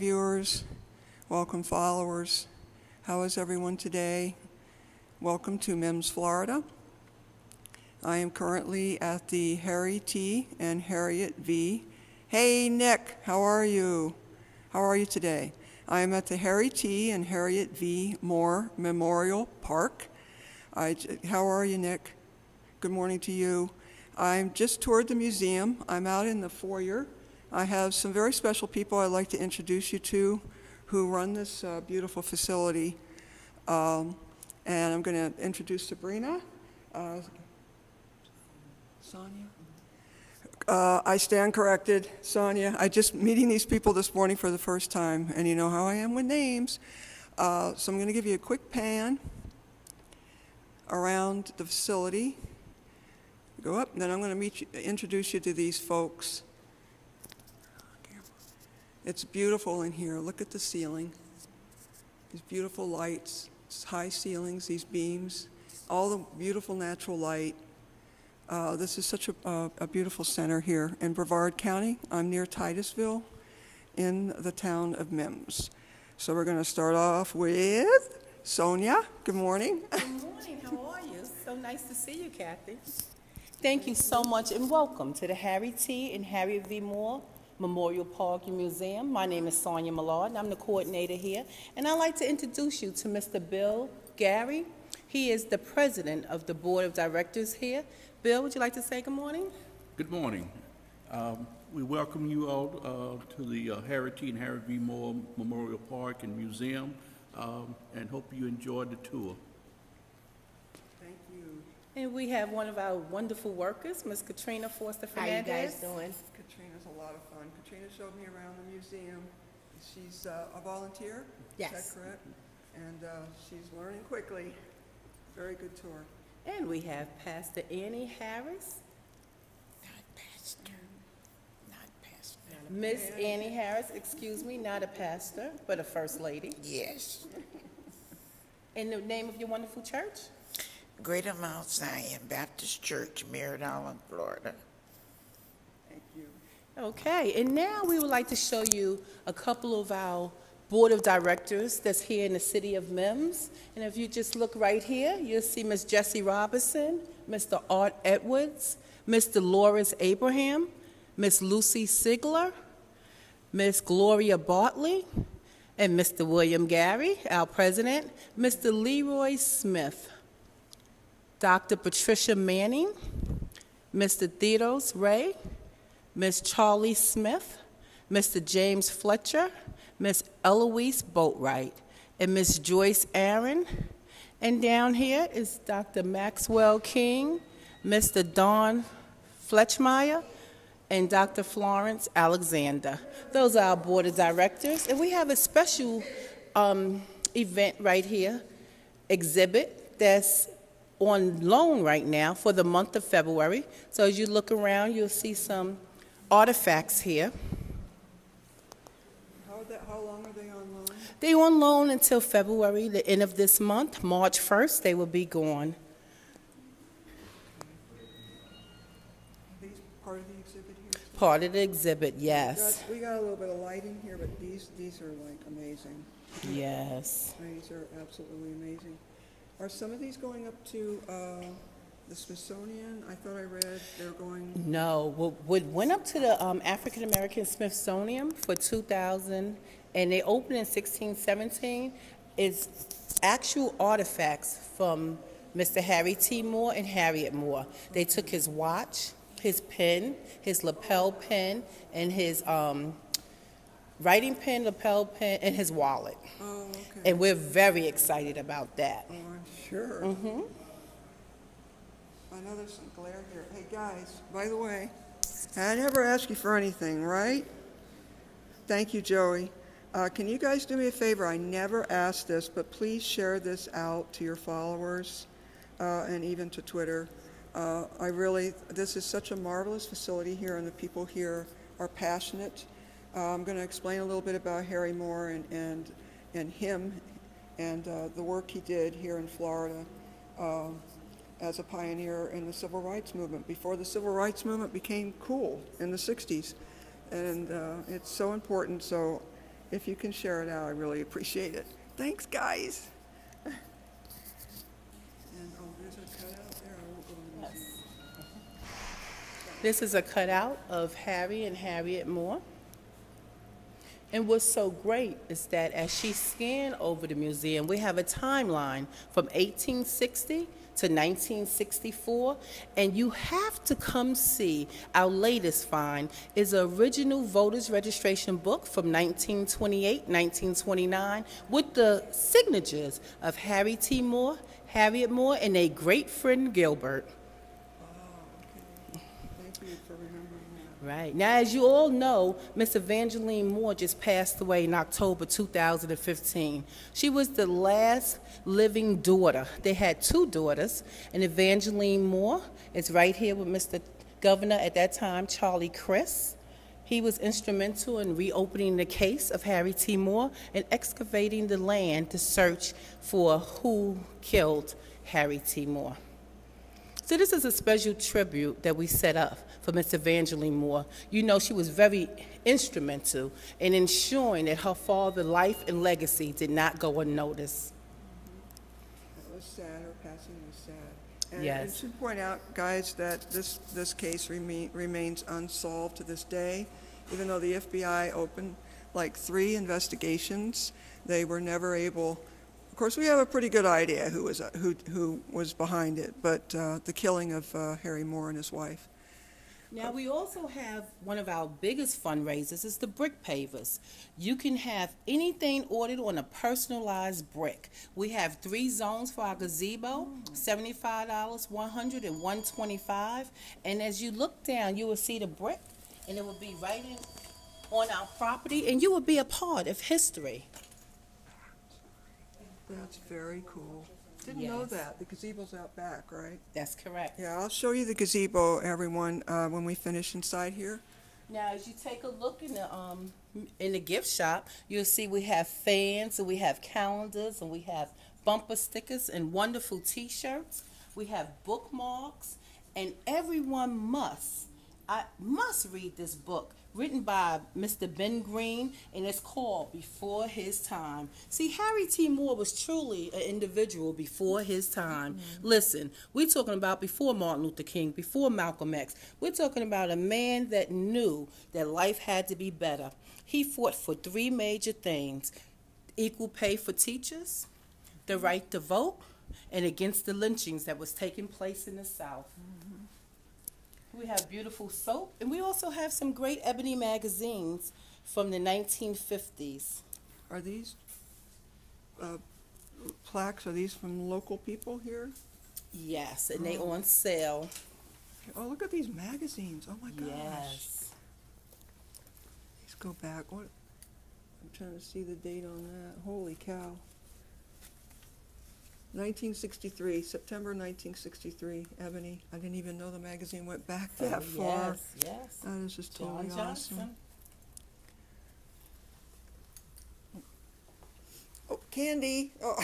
viewers, welcome followers. How is everyone today? Welcome to Mims, Florida. I am currently at the Harry T. and Harriette V. Hey Nick, how are you? How are you today? I am at the Harry T. and Harriette V. Moore Memorial Park. How are you, Nick? Good morning to you. I'm just toward the museum. I'm out in the foyer. I have some very special people I'd like to introduce you to who run this beautiful facility. And I'm going to introduce Sabrina. Sonia? I stand corrected, Sonia. I just meeting these people this morning for the first time, and you know how I am with names. So I'm going to give you a quick pan around the facility. Go up, and then I'm going to introduce you to these folks. It's beautiful in here. Look at the ceiling. These beautiful lights, high ceilings, these beams, all the beautiful natural light. This is such a beautiful center here in Brevard County. I'm near Titusville in the town of Mims. So we're going to start off with Sonia. Good morning. Good morning. How are you? So nice to see you, Kathy. Thank you so much, and welcome to the Harry T. and Harriette V. Moore Memorial Park and Museum. My name is Sonia Millard, and I'm the coordinator here. And I'd like to introduce you to Mr. Bill Gary. He is the president of the board of directors here. Bill, would you like to say good morning? Good morning. We welcome you all to the Harry T. and Harriette V. Moore Memorial Park and Museum, and hope you enjoyed the tour. Thank you. And we have one of our wonderful workers, Ms. Katrina Foster Fernandez. How you guys doing? Katrina's a lot of fun. Katrina showed me around the museum. She's a volunteer. Yes. Is that correct? And she's learning quickly. Very good tour. And we have Pastor Annie Harris. Not pastor. Not pastor. Miss Annie Harris, excuse me, not a pastor, but a first lady. Yes. And the name of your wonderful church? Greater Mount Zion Baptist Church, Merritt Island, Florida. Thank you. Okay, and now we would like to show you a couple of our board of directors that's here in the city of Mims. And if you just look right here, you'll see Miss Jessie Robinson, Mr. Art Edwards, Mr. Loris Abraham, Miss Lucy Sigler, Miss Gloria Bartley, and Mr. William Gary, our president, Mr. Leroy Smith, Dr. Patricia Manning, Mr. Theodos Ray, Miss Charlie Smith, Mr. James Fletcher, Miss Eloise Boatwright, and Miss Joyce Aaron. And down here is Dr. Maxwell King, Mr. Don Fletchmeyer, and Dr. Florence Alexander. Those are our board of directors. And we have a special event right here, exhibit that's on loan right now for the month of February. So as you look around, you'll see some artifacts here. How long are they on loan? They're on loan until February, the end of this month. March 1st, they will be gone. Are these part of the exhibit here? Part of the exhibit, yes. We got a little bit of lighting here, but these are like amazing. Yes. These are absolutely amazing. Are some of these going up to the Smithsonian? I thought I read they're going... No, we went up to the African American Smithsonian for 2000, and they opened in 1617. It's actual artifacts from Mr. Harry T. Moore and Harriette Moore. They took his watch, his pen, his lapel pen, and his writing pen, lapel pen, and his wallet. Oh, okay. And we're very excited about that. Oh, I'm sure. Mm-hmm. I know there's some glare here. Hey, guys, by the way, I never ask you for anything, right? Thank you, Joey. Can you guys do me a favor? I never asked this, but please share this out to your followers and even to Twitter. This is such a marvelous facility here, and the people here are passionate. I'm going to explain a little bit about Harry Moore and him and the work he did here in Florida as a pioneer in the civil rights movement, before the civil rights movement became cool in the 60s. And it's so important. So If you can share it out, I really appreciate it. Thanks, guys. And, oh, there's a cutout there. I won't go in the museum. This is a cutout of Harry and Harriette Moore. And what's so great is that as she scanned over the museum, we have a timeline from 1860 to 1964, and you have to come see our latest find is an original voter's registration book from 1928, 1929, with the signatures of Harry T. Moore, Harriette Moore, and their great friend Gilbert. Thank you for remembering that. Right. Now, as you all know, Miss Evangeline Moore just passed away in October 2015. She was the last living daughter. They had two daughters, and Evangeline Moore is right here with Mr. Governor at that time, Charlie Crist. He was instrumental in reopening the case of Harry T. Moore and excavating the land to search for who killed Harry T. Moore. So this is a special tribute that we set up for Miss Evangeline Moore. You know, she was very instrumental in ensuring that her father's life and legacy did not go unnoticed. That was sad. Her passing was sad. And Yes. I should point out, guys, that this case remains unsolved to this day. Even though the FBI opened like 3 investigations, they were never able. Of course, we have a pretty good idea who was behind it, but the killing of Harry Moore and his wife. Now, we also have one of our biggest fundraisers is the brick pavers. You can have anything ordered on a personalized brick. We have 3 zones for our gazebo, $75, $100, and $125. And as you look down, you will see the brick, and it will be right on our property, and you will be a part of history. That's very cool. Didn't know Yes. that. The gazebo's out back, right? That's correct. Yeah, I'll show you the gazebo, everyone, when we finish inside here. Now, as you take a look in the gift shop, you'll see we have fans, and we have calendars, and we have bumper stickers and wonderful T-shirts. We have bookmarks, and everyone must read this book, written by Mr. Ben Green, and it's called Before His Time. See, Harry T. Moore was truly an individual before his time. Listen, we're talking about before Martin Luther King, before Malcolm X. We're talking about a man that knew that life had to be better. He fought for 3 major things: equal pay for teachers, the right to vote, and against the lynchings that was taking place in the South. We have beautiful soap, and we also have some great ebony magazines from the 1950s. Are these plaques, are these from local people here? Yes, and they on sale. Oh, look at these magazines. Oh, my gosh. Yes. Let's go back. What? I'm trying to see the date on that. Holy cow. 1963, September 1963, Ebony. I didn't even know the magazine went back that far. Yes. That is just John totally Johnson. awesome. Oh, candy. Oh.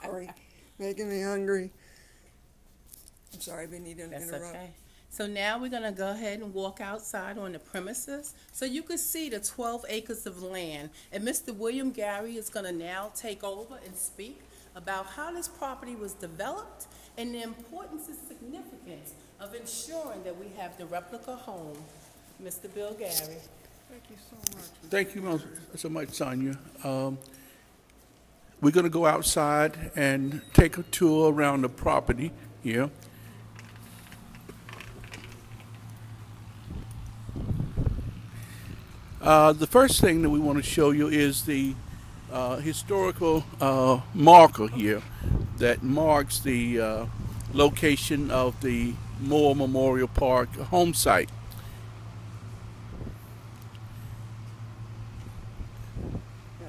Sorry, making me hungry. I'm sorry, I didn't need to That's interrupt. okay. So now we're going to go ahead and walk outside on the premises so you can see the 12 acres of land. And Mr. William Gary is going to now take over and speak about how this property was developed and the importance and significance of ensuring that we have the replica home. Mr. Bill Gary. Thank you so much. Thank you so much, Sonia. We're going to go outside and take a tour around the property here. The first thing that we want to show you is the historical marker here that marks the location of the Moore Memorial Park home site.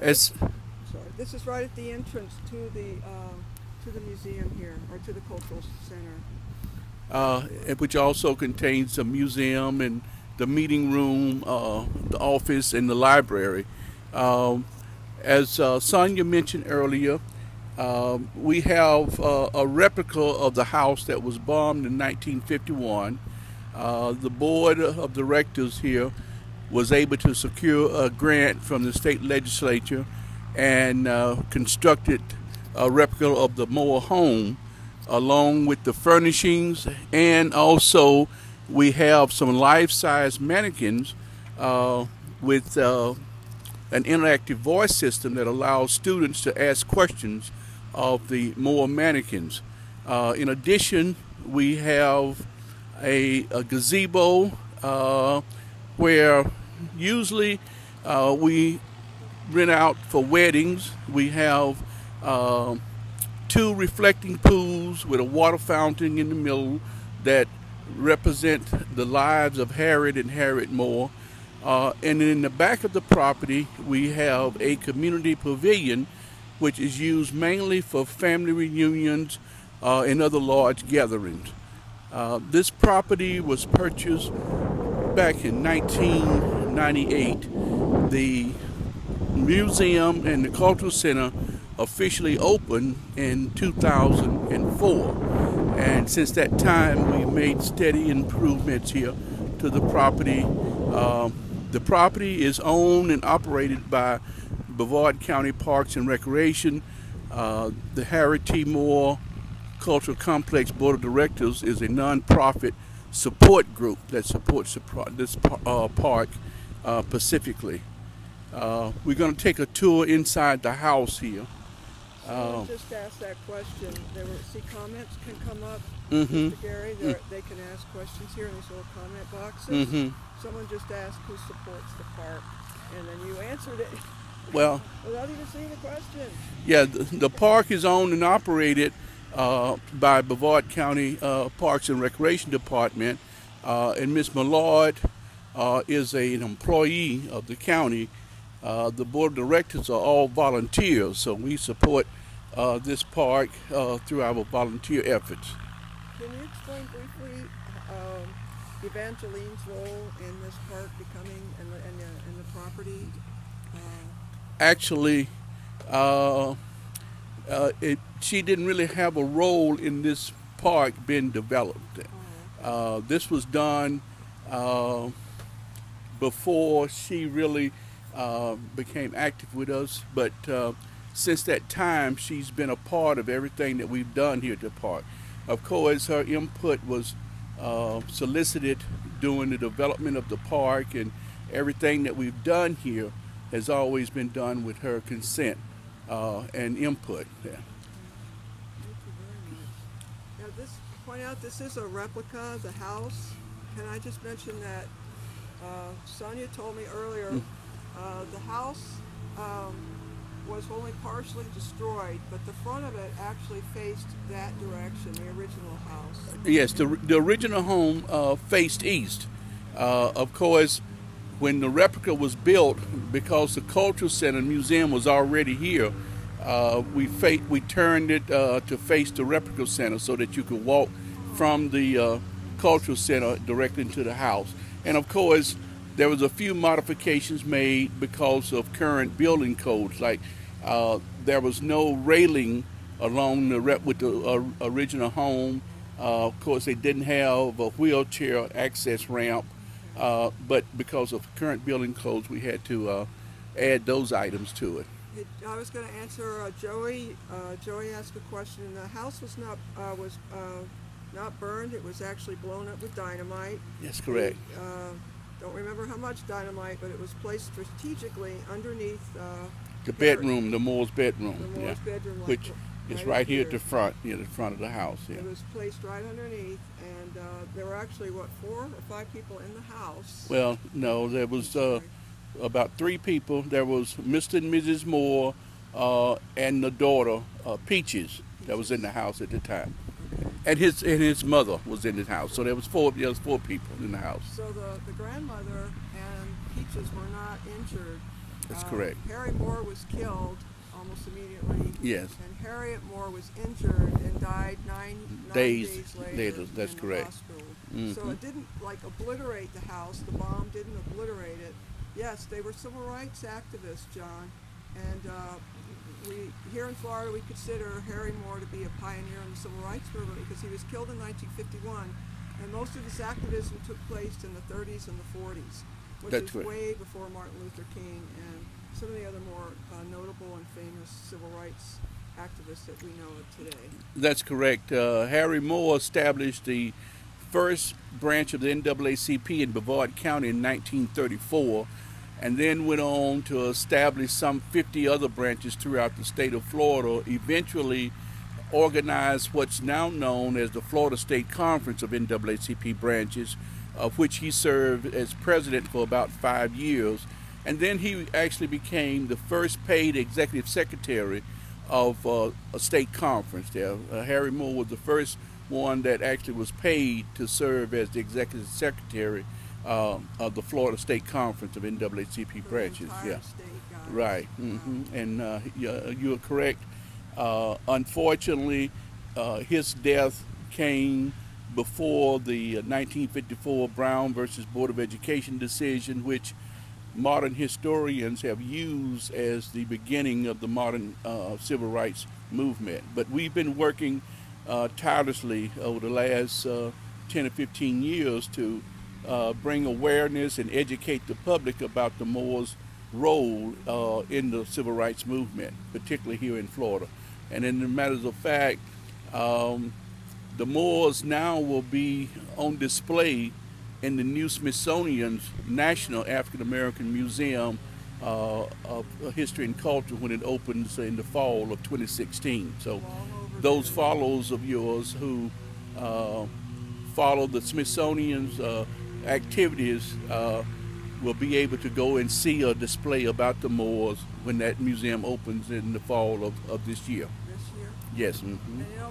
Sorry, this is right at the entrance to the museum here, or to the cultural center. Which also contains a museum and the meeting room, the office, and the library. As Sonia mentioned earlier, we have a replica of the house that was bombed in 1951. The board of directors here was able to secure a grant from the state legislature and constructed a replica of the Moore home along with the furnishings, and also we have some life-size mannequins with an interactive voice system that allows students to ask questions of the Moore mannequins. In addition, we have a gazebo where usually we rent out for weddings. We have 2 reflecting pools with a water fountain in the middle that represent the lives of Harriette and Harriette Moore. And in the back of the property, we have a community pavilion, which is used mainly for family reunions and other large gatherings. This property was purchased back in 1998. The museum and the cultural center officially opened in 2004. And since that time, we made steady improvements here to the property. The property is owned and operated by Brevard County Parks and Recreation. The Harriette T. Moore Cultural Complex Board of Directors is a nonprofit support group that supports this park specifically. We're going to take a tour inside the house here. Someone just asked that question. Comments can come up, Mm-hmm. Mr. Gary. They can ask questions here in these little comment boxes. Mm-hmm. Someone just asked who supports the park, and then you answered it Well, without even seeing the question. yeah, the park is owned and operated by Brevard County Parks and Recreation Department, and Ms. Millard is an employee of the county. The board of directors are all volunteers, so we support this park through our volunteer efforts. Can you explain briefly Evangeline's role in this park becoming in the property? Actually, she didn't really have a role in this park being developed. This was done before she really became active with us, but since that time she's been a part of everything that we've done here at the park. Of course, her input was solicited during the development of the park, and everything that we've done here has always been done with her consent and input. Yeah. Thank you very much. Now, point out this is a replica of the house. Can I just mention that Sonia told me earlier the house was only partially destroyed, but the front of it actually faced that direction, the original house. Yes, the original home faced east. Of course, when the replica was built, because the Cultural Center Museum was already here, we turned it to face the replica center so that you could walk from the Cultural Center directly into the house. And of course, there was a few modifications made because of current building codes, like there was no railing along with the original home. Of course, they didn't have a wheelchair access ramp, but because of current building codes, we had to add those items to it. I was going to answer Joey. Joey asked a question. The house was not burned. It was actually blown up with dynamite. That's correct. Don't remember how much dynamite, but it was placed strategically underneath the bedroom, the Moore's bedroom. The Moore's bedroom, which is right here at the front, the front of the house. Yeah. It was placed right underneath, and there were actually 4 or 5 people in the house. Well, no, there was about 3 people. There was Mr. and Mrs. Moore and the daughter Peaches that was in the house at the time. And his mother was in the house, so there was 4 people in the house. So the grandmother and Peaches were not injured. That's correct. Harry Moore was killed almost immediately. Yes. And Harriette Moore was injured and died 9 days later. That's in correct. The hospital. Mm-hmm. So it didn't obliterate the house. The bomb didn't obliterate it. Yes, they were civil rights activists, John, and we here in Florida we consider Harry Moore to be a pioneer in the civil rights movement because he was killed in 1951, and most of his activism took place in the 30s and the 40s. which That's is correct. way before Martin Luther King and some of the other more notable and famous civil rights activists that we know of today. That's correct. Harry Moore established the first branch of the NAACP in Brevard County in 1934, and then went on to establish some 50 other branches throughout the state of Florida, eventually organized what's now known as the Florida State Conference of NAACP branches, of which he served as president for about 5 years. And then he actually became the first paid executive secretary of a state conference there. Harry Moore was the first one that actually was paid to serve as the executive secretary of the Florida State Conference of NAACP branches. Yeah, right. And you're correct. Unfortunately, his death came before the 1954 Brown versus Board of Education decision, which modern historians have used as the beginning of the modern civil rights movement. But we've been working tirelessly over the last 10 or 15 years to bring awareness and educate the public about the Moors' role in the civil rights movement, particularly here in Florida. And in the matters of fact, the Moors now will be on display in the new Smithsonian's National African American Museum of History and Culture when it opens in the fall of 2016. So those followers of yours who follow the Smithsonian's activities will be able to go and see a display about the Moors when that museum opens in the fall of this year. This year? Yes. And you know,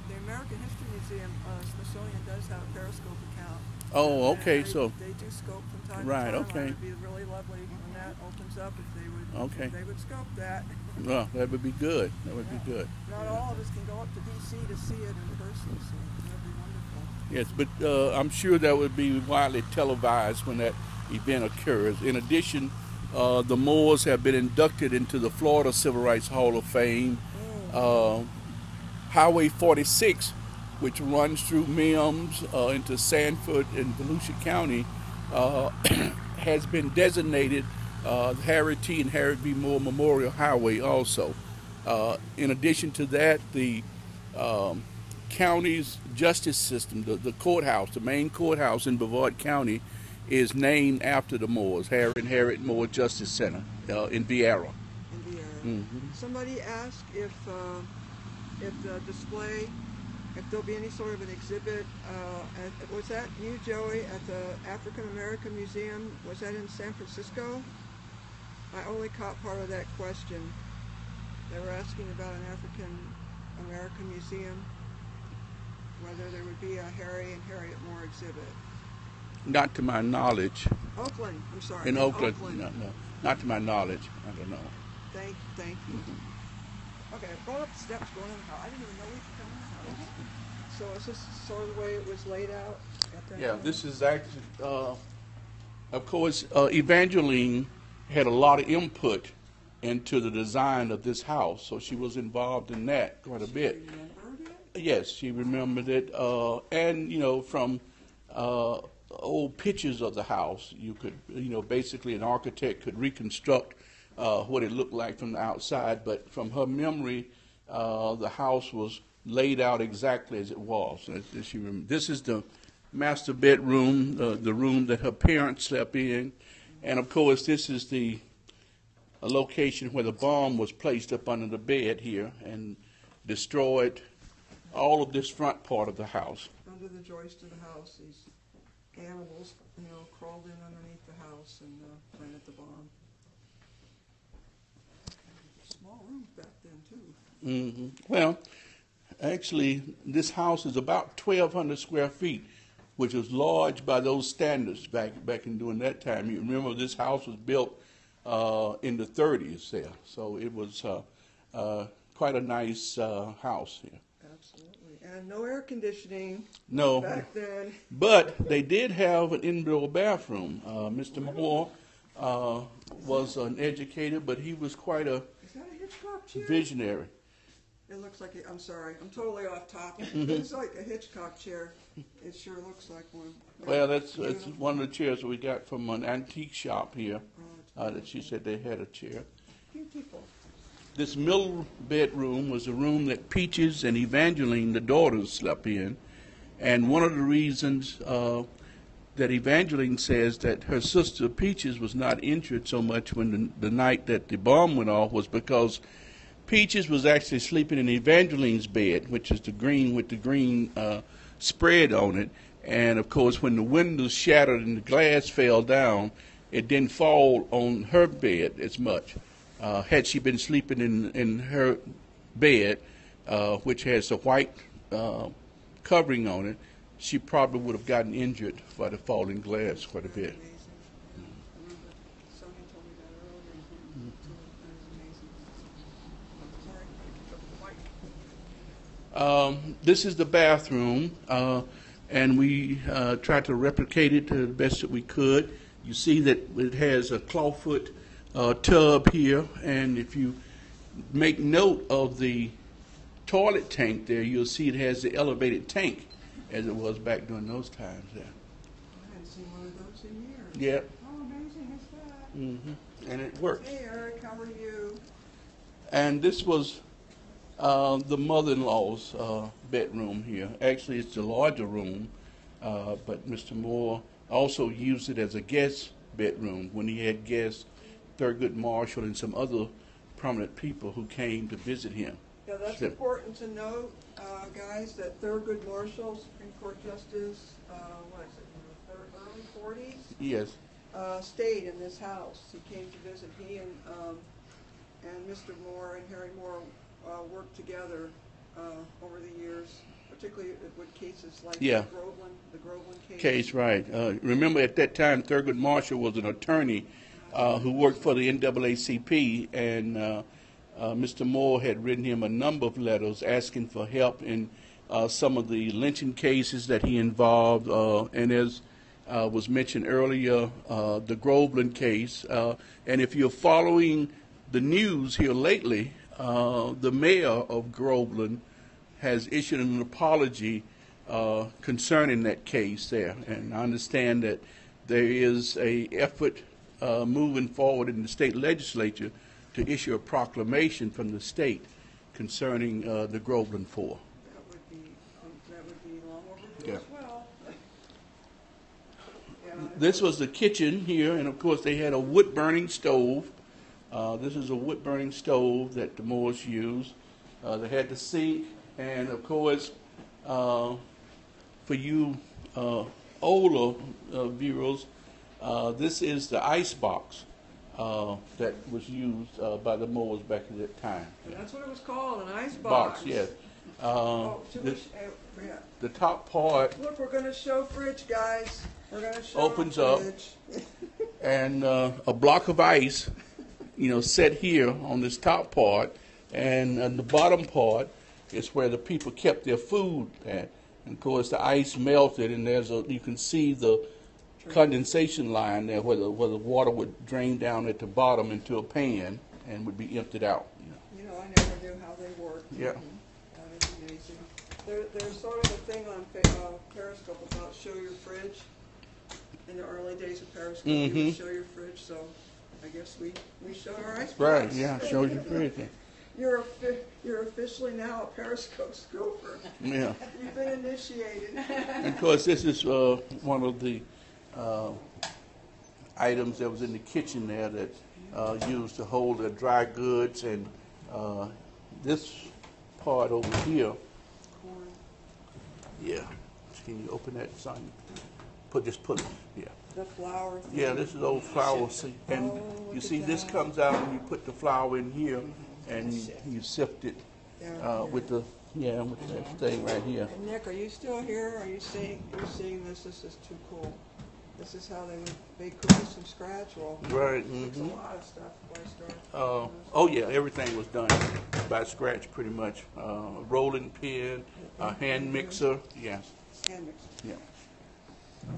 the American History Museum, Smithsonian does have a Periscope account. Oh, okay. They, so they do scope from time right, to time. okay. It'd be really lovely when that opens up if they would. Okay. If they would scope that. well, that would be good. That would be good. Not all of us can go up to D.C. to see it in person, so that'd be wonderful. Yes, but I'm sure that would be widely televised when that event occurs. In addition, the Moors have been inducted into the Florida Civil Rights Hall of Fame. Highway 46, which runs through Mims into Sanford and Volusia County, has been designated Harriette T. and Harriette B. Moore Memorial Highway also. In addition to that, the county's justice system, the courthouse, the main courthouse in Brevard County, is named after the Moors, Harry and Harriette Moore Justice Center in Viera. Somebody asked if the display, if there'll be any sort of an exhibit, was that you, Joey, at the African American Museum? Was that in San Francisco? I only caught part of that question. They were asking about an African American Museum, whether there would be a Harry and Harriette Moore exhibit. Not to my knowledge. Oakland, I'm sorry. In Oakland, no, not to my knowledge. I don't know. Thank you. Okay, going up the steps, going in the house. I didn't even know we could come in the house. So is this sort of the way it was laid out? Yeah, this is actually, of course, Evangeline had a lot of input into the design of this house, so she was involved in that quite a bit. Remembered it? Yes, she remembered it, and you know, from old pictures of the house, you could, you know, basically an architect could reconstruct what it looked like from the outside, but from her memory, the house was laid out exactly as it was. This is the master bedroom, the room that her parents slept in, and of course this is the location where the bomb was placed up under the bed here and destroyed all of this front part of the house. Under the joist of the house, these animals, you know, crawled in underneath the house and planted the bomb. Small rooms back then, too. Well, actually, this house is about 1,200 square feet, which was large by those standards back in during that time. You remember this house was built in the 30s there, so it was quite a nice house here. Absolutely. And no air conditioning No, back then. but they did have an indoor bathroom. Mr. Moore was an educator, but he was quite a Is that a Hitchcock chair? visionary. It looks like, I'm sorry, I'm totally off topic. It's like a Hitchcock chair. It sure looks like one. Well, that's one of the chairs we got from an antique shop here. Oh, That she said they had a chair. beautiful. This middle bedroom was a room that Peaches and Evangeline, the daughters, slept in. And one of the reasons that Evangeline says that her sister Peaches was not injured so much when the night that the bomb went off was because Peaches was actually sleeping in Evangeline's bed, which is the green with the green spread on it. And, of course, when the windows shattered and the glass fell down, it didn't fall on her bed as much. Had she been sleeping in her bed, which has a white covering on it, she probably would have gotten injured by the falling glass quite a bit. Amazing. I remember Sonia told me that earlier. That was amazing. Sorry, I picked up the mic. This is the bathroom, and we tried to replicate it to the best that we could. You see that it has a clawfoot tub here, and if you make note of the toilet tank there, you'll see it has the elevated tank as it was back during those times there. I hadn't seen one of those in years. Yeah. How amazing is that? And it worked. Hey, Eric, how are you? And this was the mother-in-law's bedroom here. Actually, it's the larger room, but Mr. Moore also used it as a guest bedroom when he had guests, Thurgood Marshall and some other prominent people who came to visit him. Yeah, that's Sure. important to note, guys, that Thurgood Marshall, Supreme Court Justice, what is it, in the early 40s, Yes. stayed in this house. He came to visit. He and Mr. Moore and Harry Moore worked together over the years, particularly with cases like Yeah. the Groveland case. Case, right. Remember at that time, Thurgood Marshall was an attorney who worked for the NAACP, and Mr. Moore had written him a number of letters asking for help in some of the lynching cases that he involved, and as was mentioned earlier, the Groveland case. And if you're following the news here lately, the mayor of Groveland has issued an apology concerning that case there. And I understand that there is a effort moving forward in the state legislature to issue a proclamation from the state concerning the Groveland Four. That would be long overdue Yeah. as well. Yeah, This was the kitchen here, and of course they had a wood-burning stove. This is a wood-burning stove that the Moores used. They had the sink, and of course, for you older viewers, this is the ice box that was used by the Moores back at that time. and that's what it was called, an ice box. Yes. Oh, yeah. The top part Look, we're going to show fridge, guys. We're going to show Opens up. fridge. and a block of ice, set here on this top part, and the bottom part is where the people kept their food at. And of course, the ice melted, and you can see the condensation line there, where the water would drain down at the bottom into a pan and would be emptied out. I never knew how they worked. Yeah. That is amazing. There's sort of a thing on Periscope about show your fridge. In the early days of Periscope, you would show your fridge, so I guess we showed our ice box. Right. Yeah. Shows you everything. You're officially now a Periscope scooper. Yeah. You've been initiated. And of course, this is one of the items that was in the kitchen there that used to hold the dry goods, and this part over here. Corn. Yeah. Can you open that, son? Just put it. Yeah. The flour thing. Yeah. This is old flour seed, and Oh, you look see at this that. comes out, and you put the flour in here, and you sift it with the with that thing right here. And Nick, are you still here? Are you seeing this? This is too cool. This is how they would bake cookies from scratch. Well, Right. it's a Mm-hmm. lot of stuff by scratch. Oh yeah, everything was done by scratch pretty much. Rolling pin, a hand mixer, yes, Hand mixer. yeah.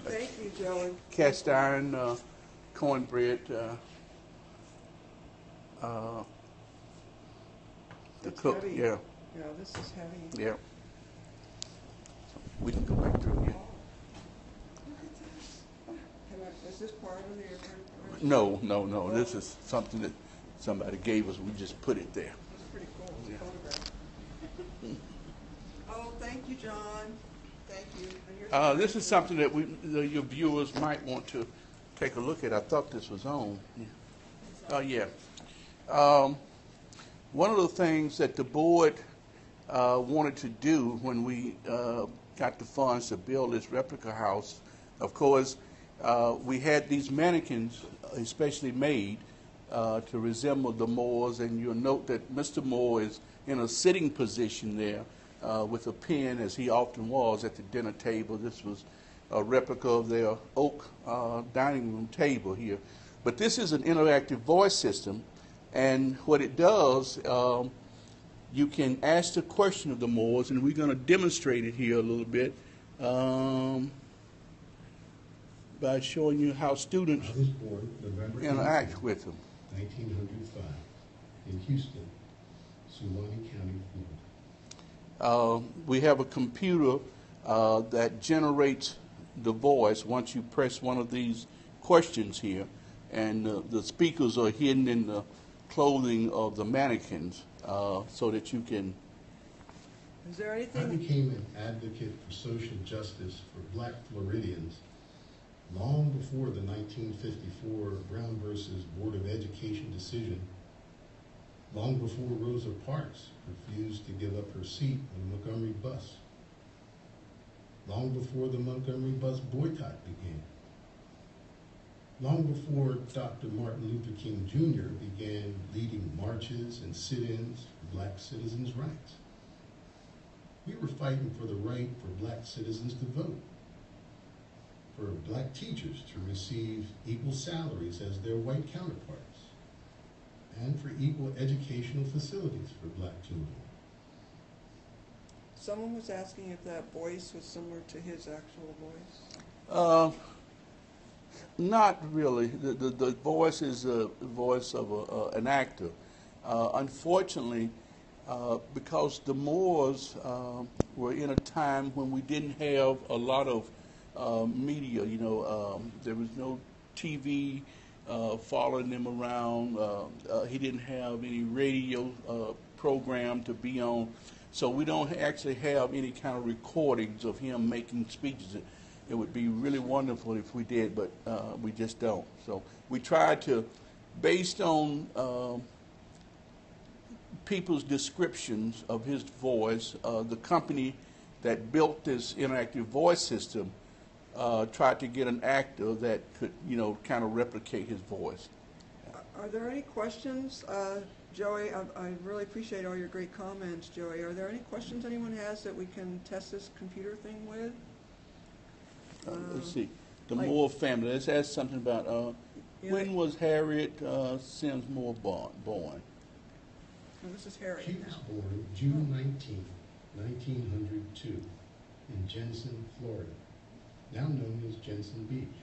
Thank you, Joey. Cast iron cornbread. To It's cook, heavy. yeah. Yeah, this is heavy. Yeah. We can go back through here. Is this part of the original? No. This is something that somebody gave us. We just put it there. That's pretty cool. It's a photograph. Oh, thank you, John. Thank you. And here's This is something that your viewers might want to take a look at. I thought this was on. Oh, yeah. One of the things that the board wanted to do when we got the funds to build this replica house, of course, we had these mannequins especially made to resemble the Moors, and you'll note that Mr. Moore is in a sitting position there with a pen, as he often was at the dinner table. This was a replica of their oak dining room table here. But this is an interactive voice system, and what it does, you can ask the question of the Moors, and we're going to demonstrate it here a little bit by showing you how students I was born November interact 18, with them. 1905, in Houston, Suwannee County, Florida. We have a computer that generates the voice once you press one of these questions here, and the speakers are hidden in the clothing of the mannequins so that you can. Is there I anything? became an advocate for social justice for black Floridians long before the 1954 Brown versus Board of Education decision, long before Rosa Parks refused to give up her seat on the Montgomery bus, long before the Montgomery bus boycott began, long before Dr. Martin Luther King Jr. began leading marches and sit-ins for black citizens' rights. We were fighting for the right for black citizens to vote, for black teachers to receive equal salaries as their white counterparts, and for equal educational facilities for black children. Someone was asking if that voice was similar to his actual voice. Not really. The voice is the voice of an actor. Unfortunately, because the Moors were in a time when we didn't have a lot of media, there was no TV following them around. He didn't have any radio program to be on. So we don't actually have any kind of recordings of him making speeches. It would be really wonderful if we did, but we just don't. So we tried to, based on people's descriptions of his voice, the company that built this interactive voice system tried to get an actor that could, kind of replicate his voice. Are there any questions? Joey, I really appreciate all your great comments, Joey. Are there any questions anyone has that we can test this computer thing with? Let's see. The like- Moore family. Let's ask something about when was Harriette Sims Moore born? Oh, this is Harriet She was now. born June 19, 1902, in Jensen, Florida, now known as Jensen Beach.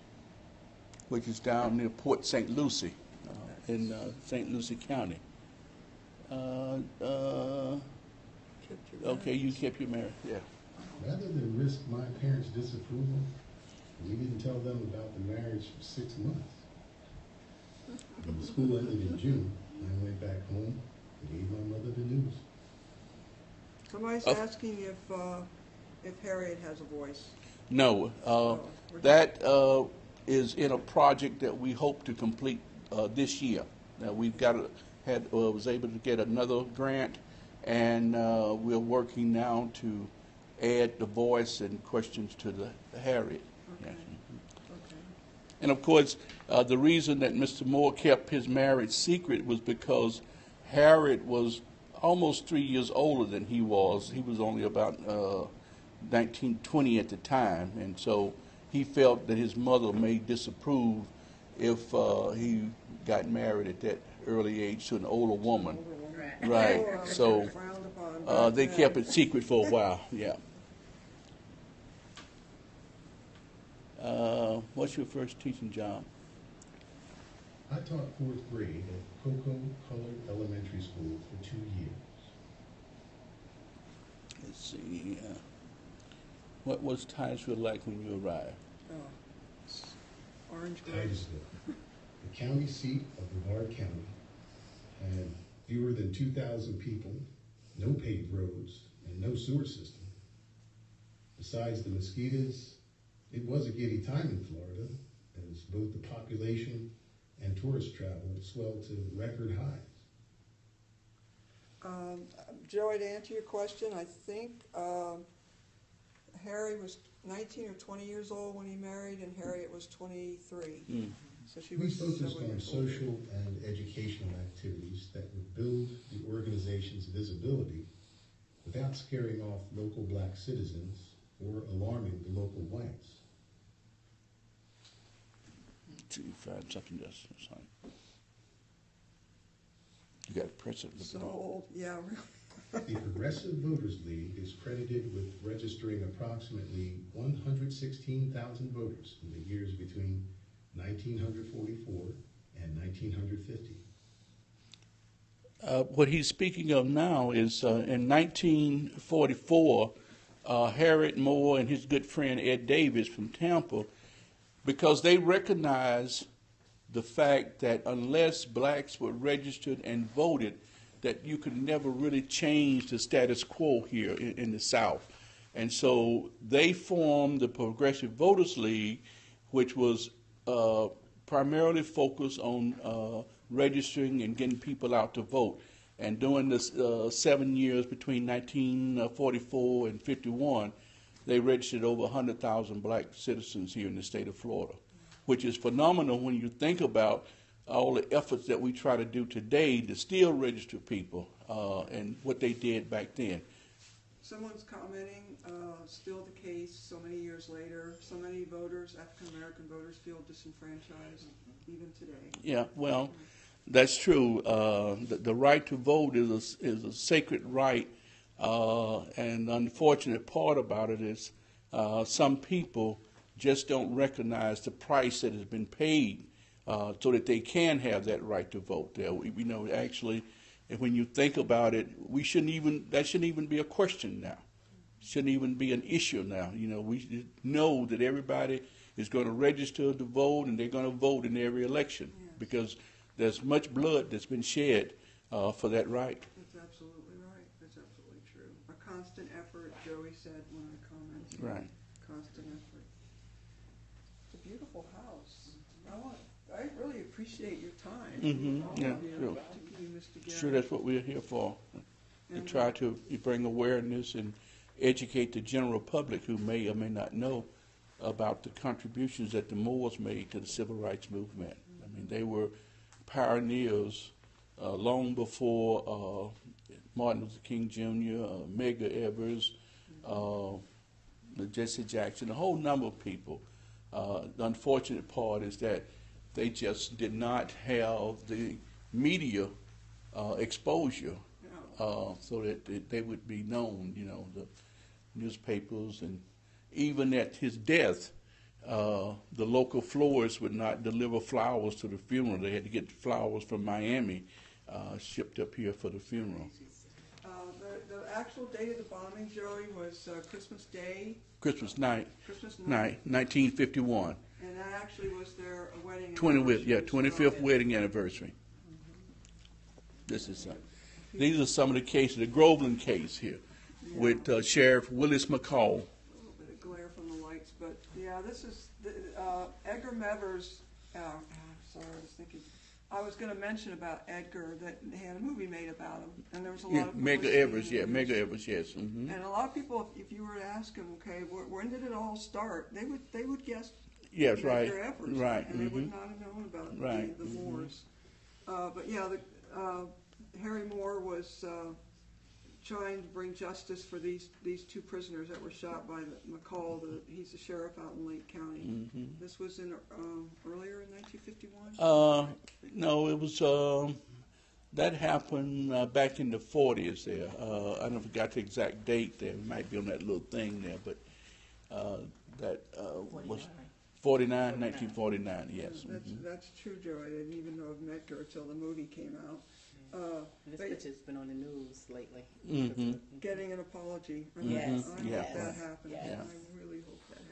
Which is down near Port St. Lucie in St. Lucie County. Okay, you kept your marriage. Yeah. Rather than risk my parents' disapproval, we didn't tell them about the marriage for 6 months. When the school ended in June, I went back home and gave my mother the news. Somebody's asking if Harriet has a voice. No, that is in a project that we hope to complete this year. Now we've was able to get another grant, and we're working now to add the voice and questions to the Harriet. Okay. Yes. Okay. And of course, the reason that Mr. Moore kept his marriage secret was because Harriet was almost 3 years older than he was. He was only about 1920 at the time, and so he felt that his mother may disapprove if he got married at that early age to an older woman. Right. So Frowned upon. they kept it secret for a while. Yeah. What's your first teaching job? I taught 4th grade at Cocoa Colored Elementary School for 2 years. let's see. What was Titusville like when you arrived? Oh, it's orange grove. Titusville, the county seat of Brevard County, had fewer than 2,000 people, no paved roads, and no sewer system. Besides the mosquitoes, it was a giddy time in Florida, as both the population and tourist travel swelled to record highs. Joey, to answer your question, I think Harry was 19 or 20 years old when he married, and Harriet was 23. So she We was focused several on years older. social and educational activities that would build the organization's visibility without scaring off local black citizens or alarming the local whites. To find something just sorry. You got to press it. So old, yeah, really. The Progressive Voters League is credited with registering approximately 116,000 voters in the years between 1944 and 1950. What he's speaking of now is in 1944, Harriette Moore and his good friend Ed Davis from Tampa, because they recognized the fact that unless blacks were registered and voted, that you could never really change the status quo here in the South. And so they formed the Progressive Voters League, which was primarily focused on registering and getting people out to vote. And during the 7 years between 1944 and 51, they registered over 100,000 black citizens here in the state of Florida, which is phenomenal when you think about all the efforts that we try to do today to still register people and what they did back then. Someone's commenting, still the case so many years later. So many voters, African American voters, feel disenfranchised even today. Yeah, well, that's true. The right to vote is a sacred right, and the unfortunate part about it is some people just don't recognize the price that has been paid so that they can have that right to vote. There, actually, and when you think about it, that shouldn't even be a question now. Shouldn't even be an issue now. We know that everybody is going to register to vote, and they're going to vote in every election because there's much blood that's been shed for that right. That's absolutely right. That's absolutely true. A constant effort, Joey said when I commented. Right. Constant effort. It's a beautiful house. I really appreciate your time. Mm-hmm. Yeah, sure. To keep this together. Sure, that's what we're here for. To And, try to bring awareness and educate the general public who may or may not know about the contributions that the Moors made to the civil rights movement. I mean, they were pioneers long before Martin Luther King Jr., Medgar Evers, Jesse Jackson, a whole number of people. The unfortunate part is that they just did not have the media exposure so that they would be known, the newspapers. And even at his death, the local florists would not deliver flowers to the funeral. They had to get flowers from Miami shipped up here for the funeral. the actual date of the bombing, Joey, was Christmas Day. Christmas night, Christmas 1951. And that actually was their wedding 25th wedding anniversary. These are some of the cases. The Groveland case here with Sheriff Willis McCall. A little bit of glare from the lights, but yeah, this is Edgar Mevers. Sorry, I was thinking. I was going to mention about Edgar that they had a movie made about him, and there was a lot of Medgar publicity Evers, in the news. Medgar Evers, yes. Mm-hmm. And a lot of people, if you were to ask them, okay, when did it all start? They would guess. Yes, right. Edgar Evers, Right. and they would not have known about Right. the Moors. But yeah, Harry Moore was trying to bring justice for these two prisoners that were shot by McCall. He's the sheriff out in Lake County. Mm-hmm. This was in earlier in 1951. No, it was that happened back in the 40s. There, I don't forgot the exact date. There it might be on that little thing there, but that was 1949, yes. That's true, Joe. I didn't even know of Medgar until the movie came out. This But picture's been on the news lately. getting an apology. I Yes, I yes, hope that happens. yes. I really hope that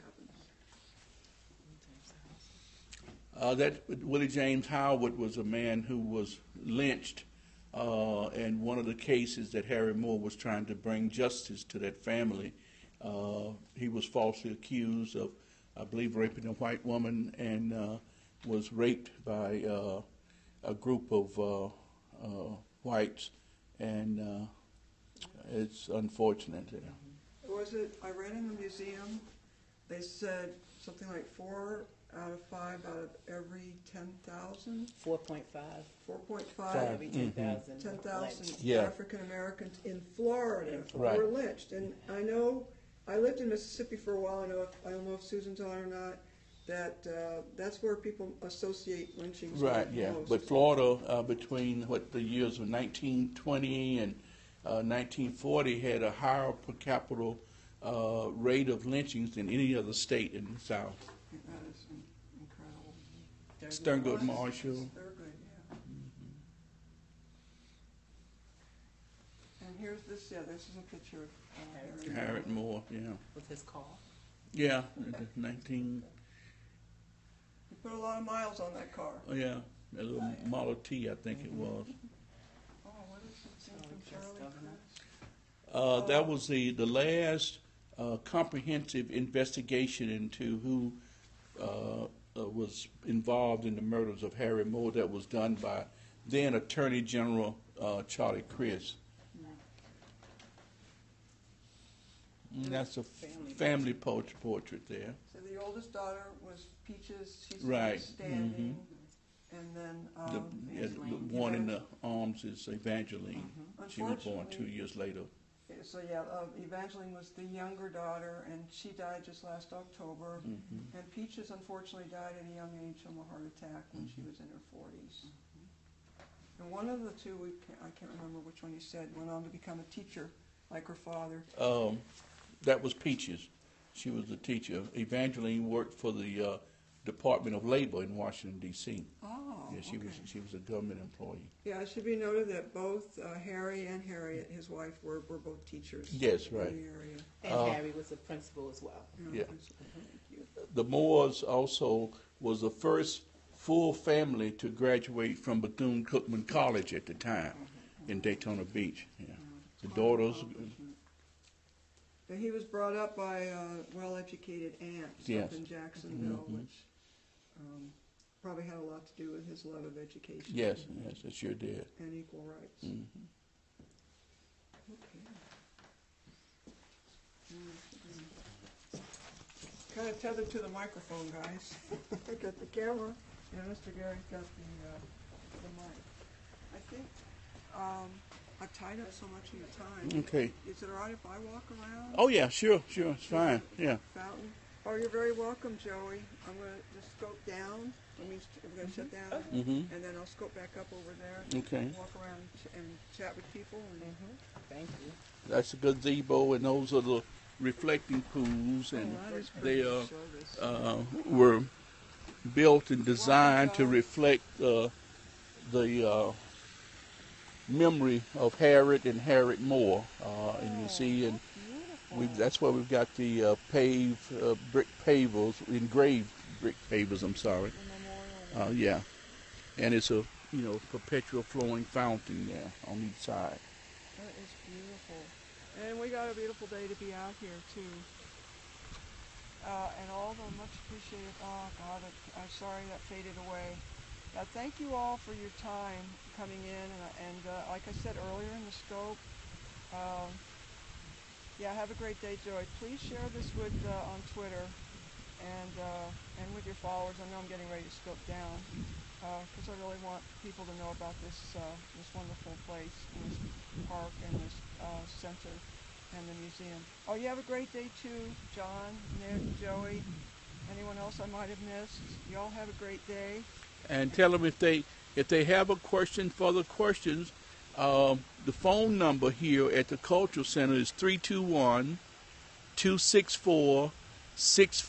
happens. That Willie James Howard was a man who was lynched, and one of the cases that Harry Moore was trying to bring justice to that family. He was falsely accused of, I believe, raping a white woman, and was raped by a group of whites, and it's unfortunate. Was it, I read in the museum, they said something like 4 out of 5 out of every 10,000? 4.5 4.5 every 10,000. 10,000 Yeah. African Americans in Florida Right. were lynched. And I know, I lived in Mississippi for a while. I don't know if Susan's on or not. That that's where people associate lynchings. Right, with yeah. most. But Florida, between the years of 1920 and 1940, had a higher per capita rate of lynchings than any other state in the South. That is incredible. Sterngold Marshall. They're good, yeah. And here's this. Yeah, this is a picture of Harry. Harriette Moore, yeah. With his car. Yeah, 19. He put a lot of miles on that car. Oh, yeah, a little Model T, I think it was. Oh, what is it? Thing from Charlie Chris? That was the last comprehensive investigation into who was involved in the murders of Harry Moore that was done by then Attorney General Charlie Chris. And that's a family portrait there. So the oldest daughter was Peaches. She's Right. standing. And then The one in the arms is Evangeline. She was born 2 years later. so yeah, Evangeline was the younger daughter, and she died just last October. And Peaches unfortunately died at a young age from a heart attack when she was in her 40s. And one of the two, I can't remember which one you said, went on to become a teacher like her father. That was Peaches. She was a teacher. Evangeline worked for the Department of Labor in Washington, D.C. Oh, Yeah, she okay. was a government employee. Yeah, it should be noted that both Harry and Harriette, his wife, were both teachers. Yes, right. In the area. And Harry was a principal as well. Yeah. Thank you. The Moores also was the first full family to graduate from Bethune-Cookman College at the time in Daytona Beach. Yeah. The daughters, And he was brought up by well-educated aunts Yes. up in Jacksonville, which probably had a lot to do with his love of education. yes, it sure did. And equal rights. Okay. Kind of tethered to the microphone, guys. Got the camera, and Mr. Gary's got the mic. I think I've tied up so much of your time. Okay. Is it all right if I walk around? Oh, yeah, sure, it's fine. Yeah. Fountain? Oh, you're very welcome, Joey. I'm going to just scope down. We're going to shut down, and then I'll scope back up over there. Okay. Walk around and chat with people. And Thank you. That's a gazebo, and those are the reflecting pools, and that is pretty they to show this. were built and designed to reflect the memory of Harriette and Harriette Moore. And you see, and that's why we've got the brick pavers, engraved brick pavers. I'm sorry. Yeah, and it's a perpetual flowing fountain there on each side. That is beautiful. And we got a beautiful day to be out here, too. And all the much appreciated, oh God, I'm sorry that faded away. Thank you all for your time coming in, and like I said earlier in the scope, yeah, have a great day, Joey. Please share this with on Twitter and with your followers. I know I'm getting ready to scope down because I really want people to know about this wonderful place, and this park, and this center, and the museum. Oh, you have a great day too, John, Nick, Joey, anyone else I might have missed. You all have a great day. And tell them if they have a question, further questions, the phone number here at the Cultural Center is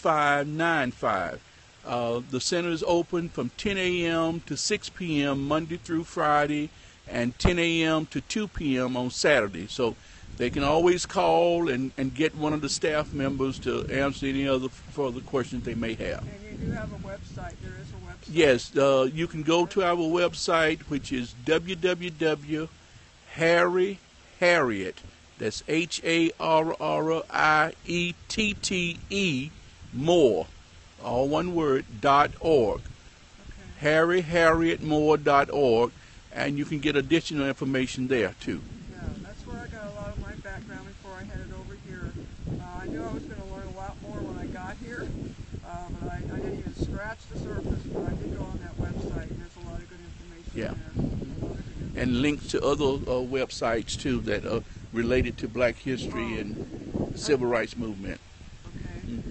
321-264-6595. The center is open from 10 a.m. to 6 p.m. Monday through Friday, and 10 a.m. to 2 p.m. on Saturday. So they can always call and get one of the staff members to answer any other further questions they may have. And you do have a website. There is a website. Yes, you can go to our website, which is www.Harriette, that's HARRIETTE, more, all one word, .org. Okay. HarrietteMoore.org, and you can get additional information there too. Yeah, that's where I got a lot of my background before I headed over here. I knew I was going to learn a lot more when I got here, but I didn't even scratch the surface. But I did go on that website, and there's a lot of good information Yeah. there. A lot of good information. And links to other websites too that are related to Black history and civil rights movement. Okay.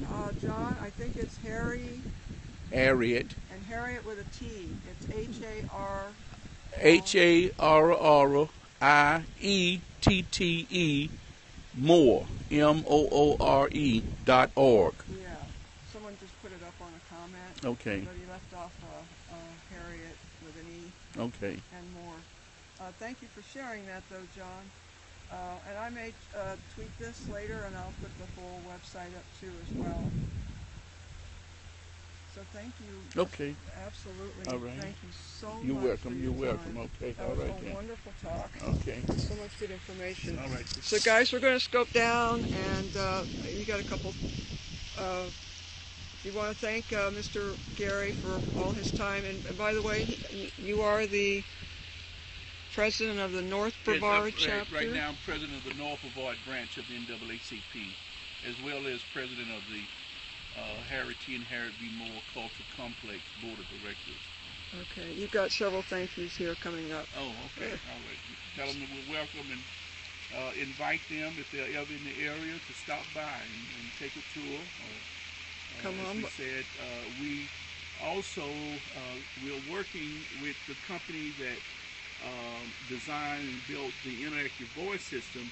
John, I think it's Harriette, and Harriette with a T. It's HARRIETTE, more, MOORE.org. Yeah. Someone just put it up on a comment. Okay. But he left off Harriette with an E. Okay. And more. Thank you for sharing that, though, John. And I may tweet this later, and I'll put the full website up too as well. So thank you. Okay. Absolutely. All right. Thank you so You're much. welcome. For You're your welcome. time. Okay. That All was right a then. wonderful talk. Okay. So much good information. All right. So, guys, we're going to scope down, and you got a couple. You want to thank Mr. Gary for all his time, and by the way, you are the president of the North Brevard chapter. Right now, I'm president of the North Brevard branch of the NAACP, as well as president of the Harriette T. and Harriette B. Moore Cultural Complex Board of Directors. Okay, you've got several thank yous here coming up. Oh, okay. All right. Tell them that we're welcome, and invite them if they're ever in the area to stop by and take a tour. Come on. As we said, we also we're working with the company that designed and built the interactive voice system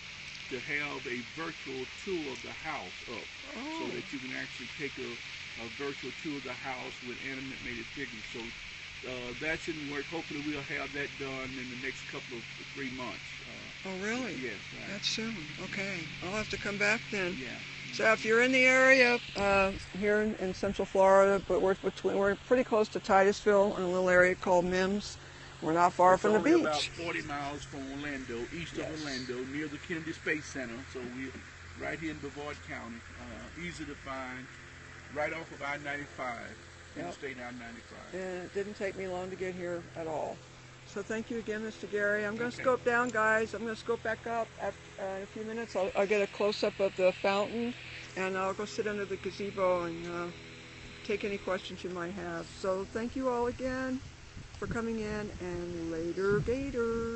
to have a virtual tour of the house up, so that you can actually take a virtual tour of the house with animated figures. So that's in work. Hopefully we'll have that done in the next couple of 3 months. Oh, really? Yes. Right. That's soon. Okay, I'll have to come back then. Yeah. So if you're in the area here in Central Florida, but we're pretty close to Titusville in a little area called Mims. We're not far from the only beach. About 40 miles from Orlando, east of Orlando, near the Kennedy Space Center. So we're right here in Brevard County, easy to find, right off of I-95, Interstate I-95. And it didn't take me long to get here at all. So thank you again, Mr. Gary. I'm going to scope down, guys. I'm going to scope back up in a few minutes. I'll get a close-up of the fountain, and I'll go sit under the gazebo and take any questions you might have. So thank you all again for coming in, and later, Gators.